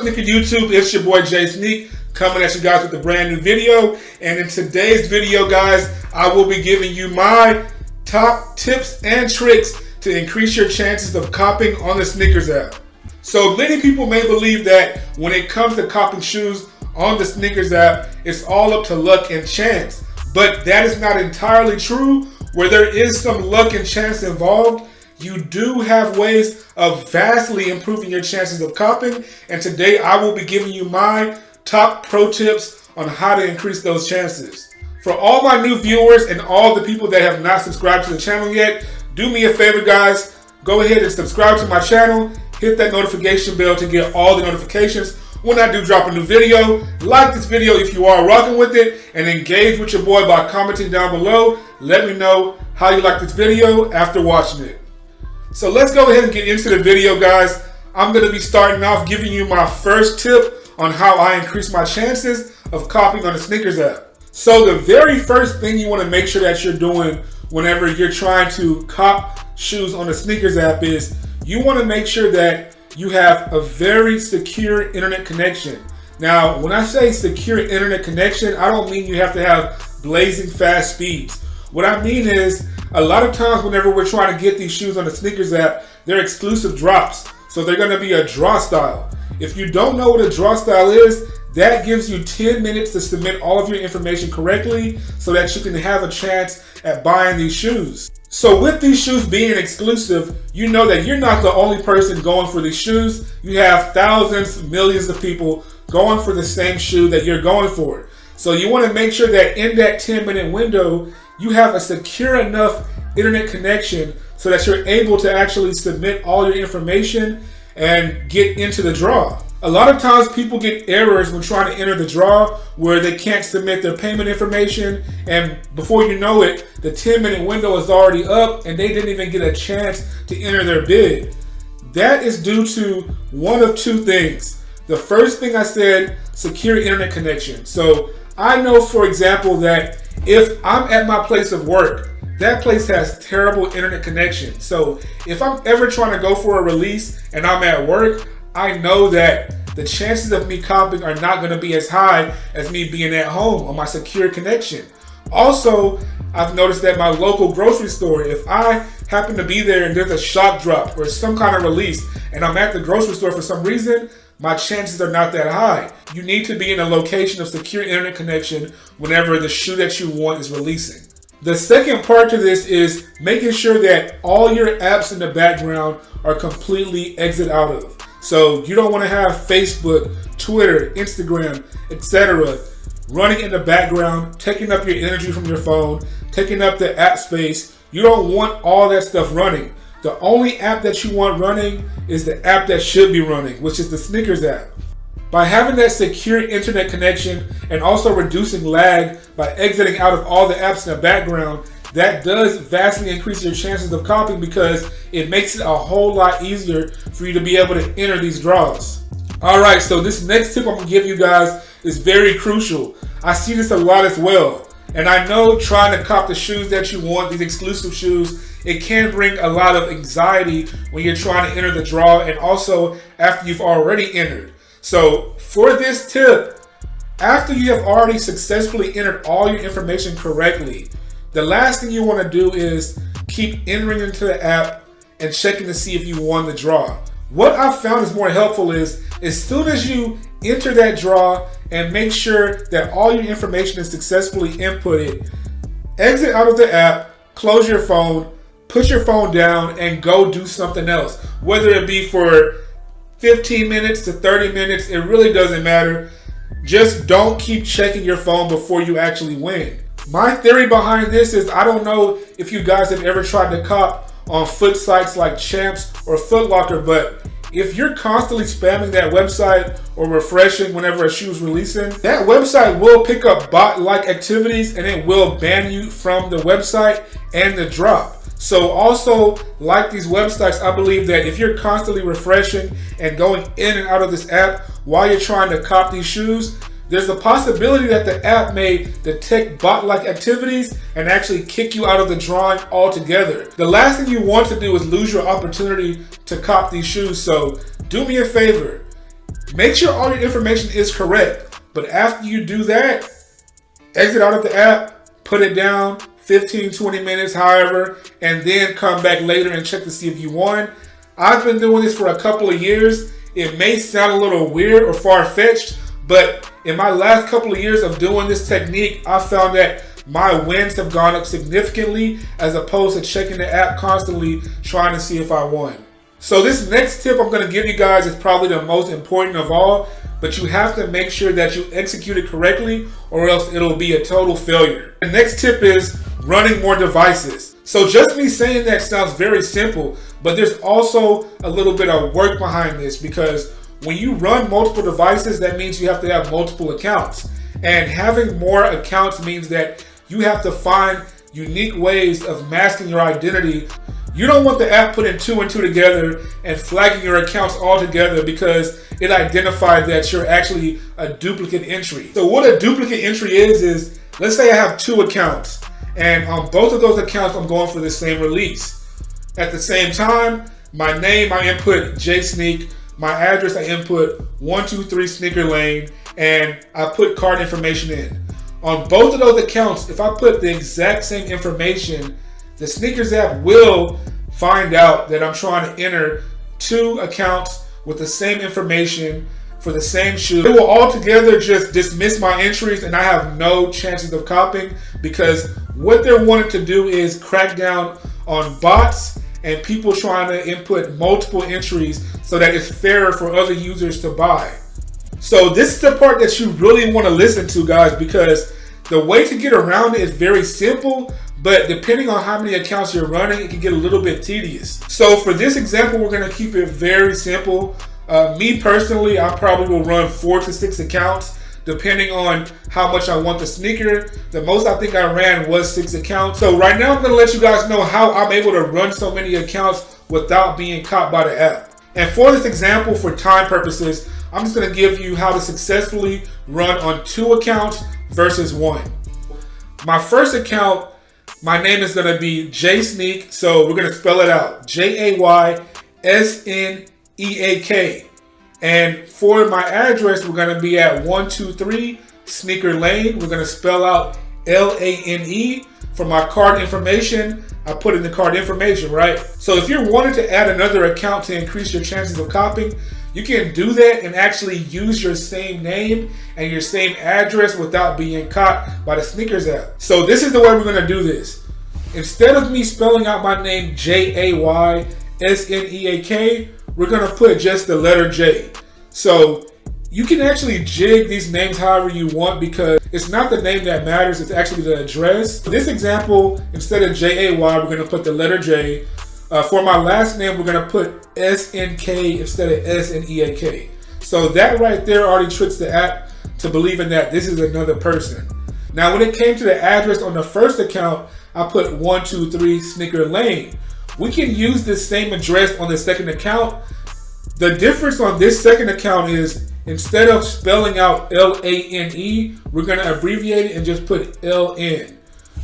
Sneaker YouTube? It's your boy Jay Sneak coming at you guys with a brand new video. And in today's video, guys, I will be giving you my top tips and tricks to increase your chances of copying on the SNKRS app. So many people may believe that when it comes to copying shoes on the SNKRS app, it's all up to luck and chance. But that is not entirely true. Where there is some luck and chance involved, you do have ways of vastly improving your chances of copying. And today I will be giving you my top pro tips on how to increase those chances. For all my new viewers and all the people that have not subscribed to the channel yet, do me a favor, guys. Go ahead and subscribe to my channel. Hit that notification bell to get all the notifications when I do drop a new video. Like this video if you are rocking with it, and engage with your boy by commenting down below. Let me know how you like this video after watching it. So let's go ahead and get into the video, guys. I'm going to be starting off giving you my first tip on how I increase my chances of copying on the SNKRS app. So the very first thing you want to make sure that you're doing whenever you're trying to cop shoes on the SNKRS app is you want to make sure that you have a very secure internet connection. Now, when I say secure internet connection, I don't mean you have to have blazing fast speeds. What I mean is, a lot of times whenever we're trying to get these shoes on the SNKRS app, they're exclusive drops. So they're going to be a draw style. If you don't know what a draw style is, that gives you 10 minutes to submit all of your information correctly so that you can have a chance at buying these shoes. So with these shoes being exclusive, you know that you're not the only person going for these shoes. You have thousands, millions of people going for the same shoe that you're going for. So you want to make sure that in that 10-minute window, you have a secure enough internet connection so that you're able to actually submit all your information and get into the draw. A lot of times people get errors when trying to enter the draw where they can't submit their payment information, and before you know it, the 10-minute window is already up and they didn't even get a chance to enter their bid. That is due to one of two things. The first thing I said, secure internet connection. So I know, for example, that if I'm at my place of work, that place has terrible internet connection. So if I'm ever trying to go for a release and I'm at work, I know that the chances of me copying are not going to be as high as me being at home on my secure connection. Also, I've noticed that my local grocery store, if I happen to be there and there's a shock drop or some kind of release and I'm at the grocery store for some reason, my chances are not that high. You need to be in a location of secure internet connection whenever the shoe that you want is releasing. The second part to this is making sure that all your apps in the background are completely exit out of. So you don't want to have Facebook, Twitter, Instagram, etc. running in the background, taking up your energy from your phone, taking up the app space. You don't want all that stuff running. The only app that you want running is the app that should be running, which is the SNKRS app. By having that secure internet connection and also reducing lag by exiting out of all the apps in the background, that does vastly increase your chances of copying because it makes it a whole lot easier for you to be able to enter these draws. Alright, so this next tip I'm going to give you guys is very crucial. I see this a lot as well. And I know trying to cop the shoes that you want, these exclusive shoes, it can bring a lot of anxiety when you're trying to enter the draw and also after you've already entered. So for this tip, after you have already successfully entered all your information correctly, the last thing you want to do is keep entering into the app and checking to see if you won the draw. What I've found is more helpful is as soon as you enter that draw and make sure that all your information is successfully inputted, exit out of the app, close your phone, put your phone down and go do something else. Whether it be for 15 minutes to 30 minutes, it really doesn't matter. Just don't keep checking your phone before you actually win. My theory behind this is, I don't know if you guys have ever tried to cop on foot sites like Champs or Foot Locker, but if you're constantly spamming that website or refreshing whenever a shoe is releasing, that website will pick up bot-like activities and it will ban you from the website and the drop. So also, like these websites, I believe that if you're constantly refreshing and going in and out of this app while you're trying to cop these shoes, there's a possibility that the app may detect bot-like activities and actually kick you out of the drawing altogether. The last thing you want to do is lose your opportunity to cop these shoes. So do me a favor. Make sure all your information is correct. But after you do that, exit out of the app, put it down, 15, 20 minutes, however, and then come back later and check to see if you won. I've been doing this for a couple of years. It may sound a little weird or far-fetched, but in my last couple of years of doing this technique, I found that my wins have gone up significantly as opposed to checking the app constantly trying to see if I won. So this next tip I'm going to give you guys is probably the most important of all, but you have to make sure that you execute it correctly or else it'll be a total failure. The next tip is running more devices. So just me saying that sounds very simple, but there's also a little bit of work behind this, because when you run multiple devices, that means you have to have multiple accounts. And having more accounts means that you have to find unique ways of masking your identity. You don't want the app putting 2 and 2 together and flagging your accounts all together because it identified that you're actually a duplicate entry. So what a duplicate entry is let's say I have 2 accounts, and on both of those accounts I'm going for the same release. At the same time, my name I input JSneak, my address I input 123 Sneaker Lane, and I put card information in. On both of those accounts, if I put the exact same information, the Sneakers app will find out that I'm trying to enter 2 accounts with the same information for the same shoe. It will altogether just dismiss my entries and I have no chances of copying, because what they're wanting to do is crack down on bots and people trying to input multiple entries so that it's fairer for other users to buy. So this is the part that you really want to listen to, guys, because the way to get around it is very simple, but depending on how many accounts you're running, it can get a little bit tedious. So for this example, we're going to keep it very simple. Me personally, I probably will run 4 to 6 accounts, depending on how much I want the sneaker. The most I think I ran was 6 accounts. So right now I'm going to let you guys know how I'm able to run so many accounts without being caught by the app. And for this example, for time purposes, I'm just going to give you how to successfully run on 2 accounts versus 1. My first account, my name is going to be JSneak, so we're going to spell it out, JAYSNEAK. And for my address, we're going to be at 123 Sneaker Lane. We're going to spell out LANE. For my card information, I put in the card information, right? So if you're wanting to add another account to increase your chances of copying, you can do that and actually use your same name and your same address without being caught by the Sneakers app. So this is the way we're going to do this. Instead of me spelling out my name JAYSNEAK, we're going to put just the letter J. So you can actually jig these names however you want, because it's not the name that matters, it's actually the address. For this example, instead of JAY, we're going to put the letter J. For my last name, we're going to put SNK instead of SNEAK. So that right there already tricks the app to believing that this is another person. Now, when it came to the address on the first account, I put 123 Sneaker Lane. We can use this same address on the second account. The difference on this second account is instead of spelling out LANE, we're going to abbreviate it and just put LN.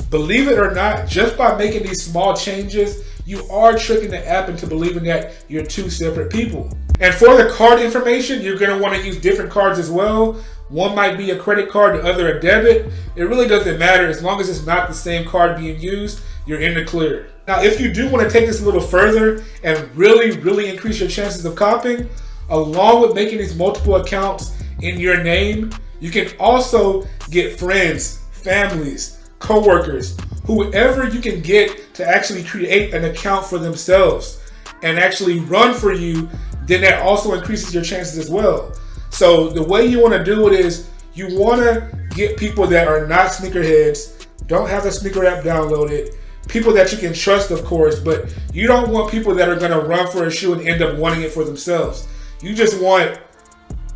Believe it or not, just by making these small changes, you are tricking the app into believing that you're 2 separate people. And for the card information, you're going to want to use different cards as well. One might be a credit card, the other a debit. It really doesn't matter. As long as it's not the same card being used, you're in the clear. Now, if you do want to take this a little further and really increase your chances of copying, along with making these multiple accounts in your name, you can also get friends, families, co-workers, whoever you can get to actually create an account for themselves and actually run for you. Then that also increases your chances as well. So the way you want to do it is you want to get people that are not sneakerheads, don't have the sneaker app downloaded, people that you can trust, of course, but you don't want people that are going to run for a shoe and end up wanting it for themselves. You just want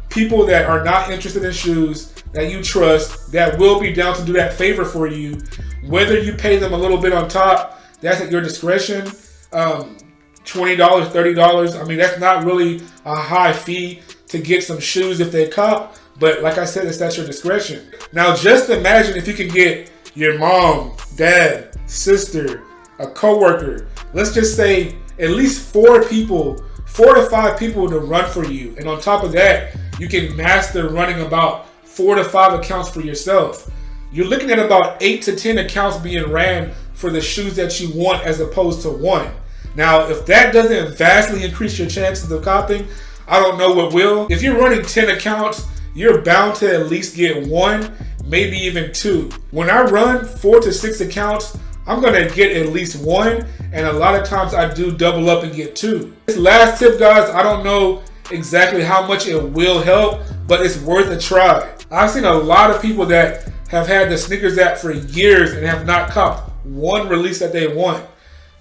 people that are not interested in shoes, that you trust, that will be down to do that favor for you. Whether you pay them a little bit on top, that's at your discretion. $20, $30, I mean, that's not really a high fee to get some shoes if they cop, but like I said, it's at your discretion. Now, just imagine if you can get your mom, dad, sister, a coworker, let's just say at least 4 to 5 people to run for you. And on top of that, you can master running about 4 to 5 accounts for yourself. You're looking at about 8 to 10 accounts being ran for the shoes that you want as opposed to one. Now, if that doesn't vastly increase your chances of copying, I don't know what will. If you're running 10 accounts, you're bound to at least get 1, maybe even 2. When I run 4 to 6 accounts, I'm gonna get at least 1, and a lot of times I do double up and get 2. This last tip, guys, I don't know exactly how much it will help, but it's worth a try. I've seen a lot of people that have had the Sneakers app for years and have not copped one release that they want.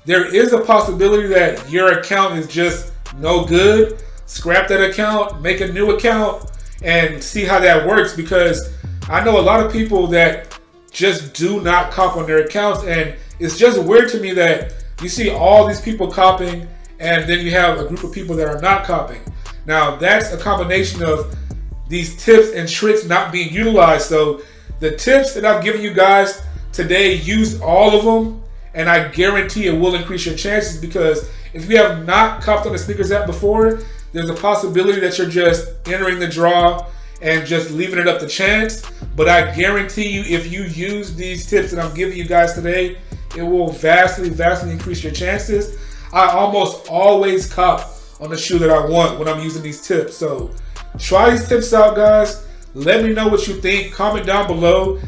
There is a possibility that your account is just no good. Scrap that account, make a new account, and see how that works, because I know a lot of people that just do not cop on their accounts, and it's just weird to me that you see all these people copying and then you have a group of people that are not copying. Now, that's a combination of these tips and tricks not being utilized. So the tips that I've given you guys today, use all of them, and I guarantee it will increase your chances, because if you have not copped on the Sneakers app before, there's a possibility that you're just entering the draw and just leaving it up to chance. But I guarantee you, if you use these tips that I'm giving you guys today, it will vastly increase your chances. I almost always cop on the shoe that I want when I'm using these tips. So try these tips out, guys. Let me know what you think. Comment down below.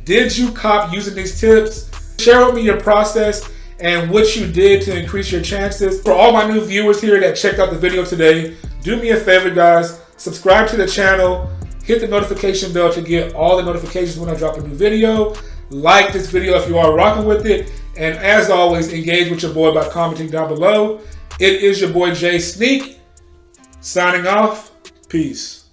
Did you cop using these tips? Share with me your process and what you did to increase your chances. For all my new viewers here that checked out the video today, do me a favor, guys. Subscribe to the channel. Hit the notification bell to get all the notifications when I drop a new video. Like this video if you are rocking with it. And as always, engage with your boy by commenting down below. It is your boy Jay Sneak, signing off. Peace.